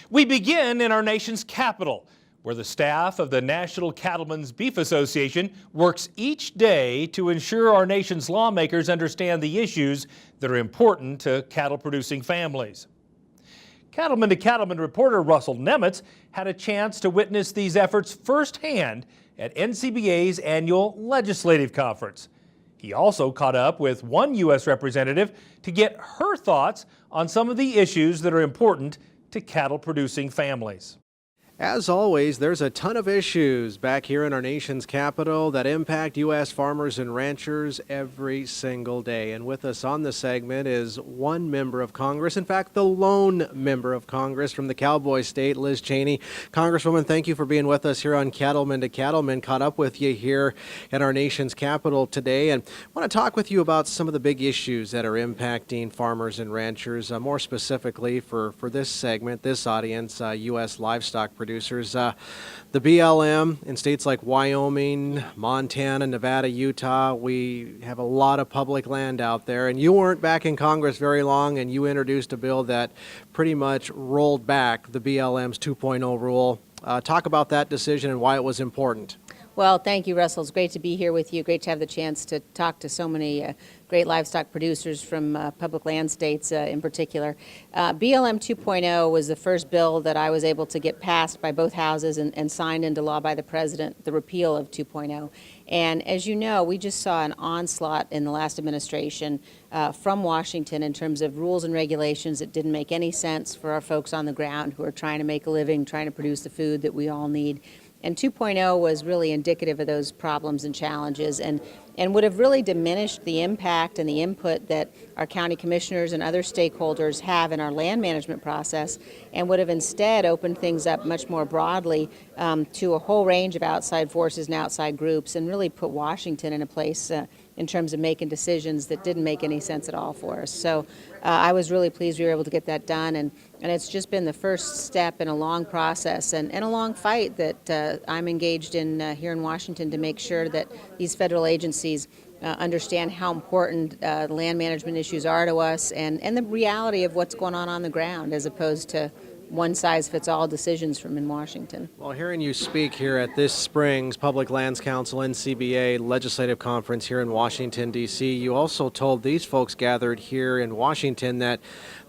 We begin in our nation's capital, where the staff of the National Cattlemen's Beef Association works each day to ensure our nation's lawmakers understand the issues that are important to cattle-producing families. Cattleman to Cattleman reporter Russell Nemetz had a chance to witness these efforts firsthand at NCBA's annual legislative conference. He also caught up with one U.S. representative to get her thoughts on some of the issues that are important to cattle-producing families. As always, there's a ton of issues back here in our nation's capital that impact U.S. farmers and ranchers every single day. And with us on the segment is one member of Congress, in fact, the lone member of Congress from the Cowboy State, Liz Cheney. Congresswoman, thank you for being with us here on Cattlemen to Cattlemen. Caught up with you here at our nation's capital today, and I want to talk with you about some of the big issues that are impacting farmers and ranchers, more specifically for this segment, this audience, U.S. livestock producers. The BLM in states like Wyoming, Montana, Nevada, Utah, we have a lot of public land out there, and you weren't back in Congress very long, and you introduced a bill that pretty much rolled back the BLM's 2.0 rule. Talk about that decision and why it was important. Well, thank you, Russell. It's great to be here with you. Great to have the chance to talk to so many great livestock producers from public land states in particular. BLM 2.0 was the first bill that I was able to get passed by both houses and signed into law by the president, the repeal of 2.0. And as you know, we just saw an onslaught in the last administration from Washington in terms of rules and regulations that didn't make any sense for our folks on the ground who are trying to make a living, trying to produce the food that we all need. And 2.0 was really indicative of those problems and challenges and would have really diminished the impact and the input that our county commissioners and other stakeholders have in our land management process, and would have instead opened things up much more broadly to a whole range of outside forces and outside groups, and really put Washington in a place in terms of making decisions that didn't make any sense at all for us. So I was really pleased we were able to get that done, and it's just been the first step in a long process and a long fight that I'm engaged in here in Washington to make sure that these federal agencies understand how important land management issues are to us and the reality of what's going on the ground, as opposed to one-size-fits-all decisions from in Washington. Well, hearing you speak here at this spring's Public Lands Council NCBA legislative conference here in Washington, D.C., you also told these folks gathered here in Washington that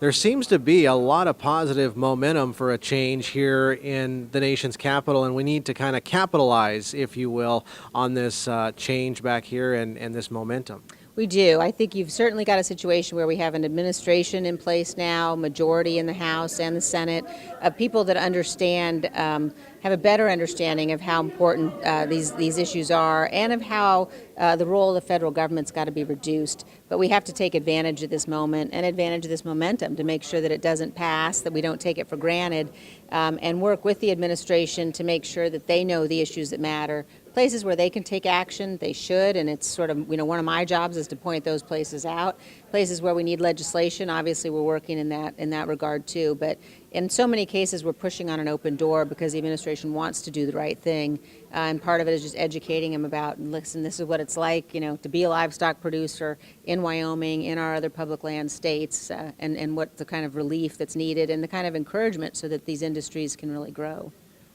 there seems to be a lot of positive momentum for a change here in the nation's capital, and we need to kind of capitalize, if you will, on this change back here and this momentum. We do. I think you've certainly got a situation where we have an administration in place now, majority in the House and the Senate, of people that understand, have a better understanding of how important these issues are, and of how the role of the federal government's got to be reduced. But we have to take advantage of this moment and advantage of this momentum to make sure that it doesn't pass, that we don't take it for granted, and work with the administration to make sure that they know the issues that matter. Places where they can take action, they should, and it's sort of, one of my jobs is to point those places out. Places where we need legislation, obviously we're working in that regard too, but in so many cases we're pushing on an open door because the administration wants to do the right thing, and part of it is just educating them about, listen, this is what it's like, to be a livestock producer in Wyoming, in our other public land states, and what the kind of relief that's needed and the kind of encouragement so that these industries can really grow.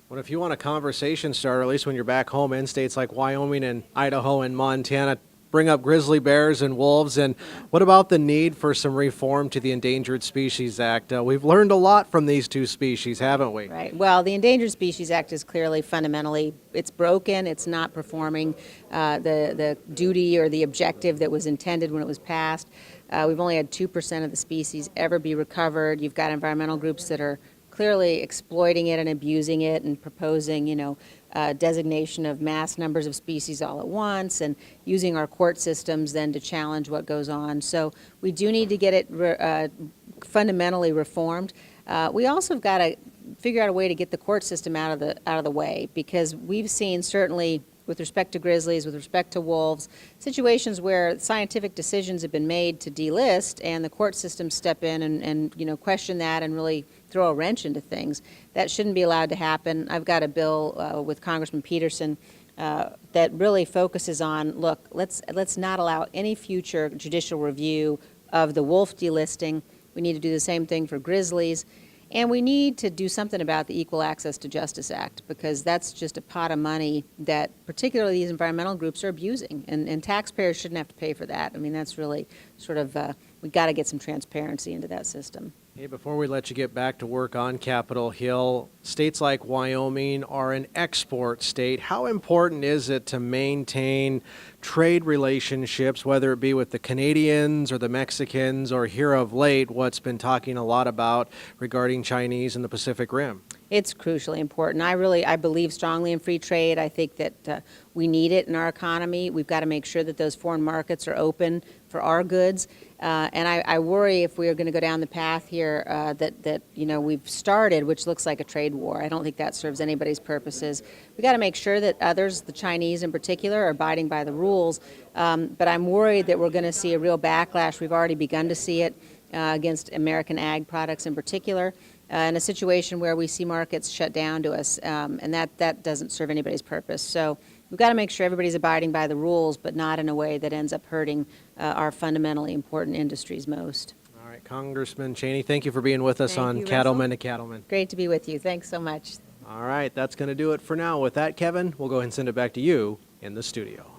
Well, if you want a conversation starter, at least when you're back home in states like Wyoming and Idaho and Montana, bring up grizzly bears and wolves. And what about the need for some reform to the Endangered Species Act? We've learned a lot from these two species, haven't we? Right. Well, the Endangered Species Act is clearly fundamentally, it's broken. It's not performing the duty or the objective that was intended when it was passed. We've only had 2% of the species ever be recovered. You've got environmental groups that are clearly exploiting it and abusing it and proposing, designation of mass numbers of species all at once, and using our court systems then to challenge what goes on. So we do need to get it fundamentally reformed. We also have got to figure out a way to get the court system out of the way, because we've seen, certainly with respect to grizzlies, with respect to wolves, situations where scientific decisions have been made to delist and the court systems step in and question that and really throw a wrench into things. That shouldn't be allowed to happen. I've got a bill with Congressman Peterson that really focuses on, look, let's not allow any future judicial review of the wolf delisting. We need to do the same thing for grizzlies. And we need to do something about the Equal Access to Justice Act, because that's just a pot of money that particularly these environmental groups are abusing, and taxpayers shouldn't have to pay for that. I mean, that's really sort of, we got to get some transparency into that system. Hey, before we let you get back to work on Capitol Hill, states like Wyoming are an export state. How important is it to maintain trade relationships, whether it be with the Canadians or the Mexicans, or here of late, what's been talking a lot about regarding Chinese in the Pacific Rim? It's crucially important. I believe strongly in free trade. I think that we need it in our economy. We've got to make sure that those foreign markets are open for our goods. And I worry if we are going to go down the path here that we've started, which looks like a trade war. I don't think that serves anybody's purposes. We've got to make sure that others, the Chinese in particular, are abiding by the rules. But I'm worried that we're going to see a real backlash. We've already begun to see it against American ag products in particular. In a situation where we see markets shut down to us, and that doesn't serve anybody's purpose. So we've got to make sure everybody's abiding by the rules, but not in a way that ends up hurting our fundamentally important industries most. All right, Congressman Cheney, thank you for being with us Thank on you, Cattlemen Russell. to Cattlemen. Great to be with you. Thanks so much. All right, that's going to do it for now. With that, Kevin, we'll go ahead and send it back to you in the studio.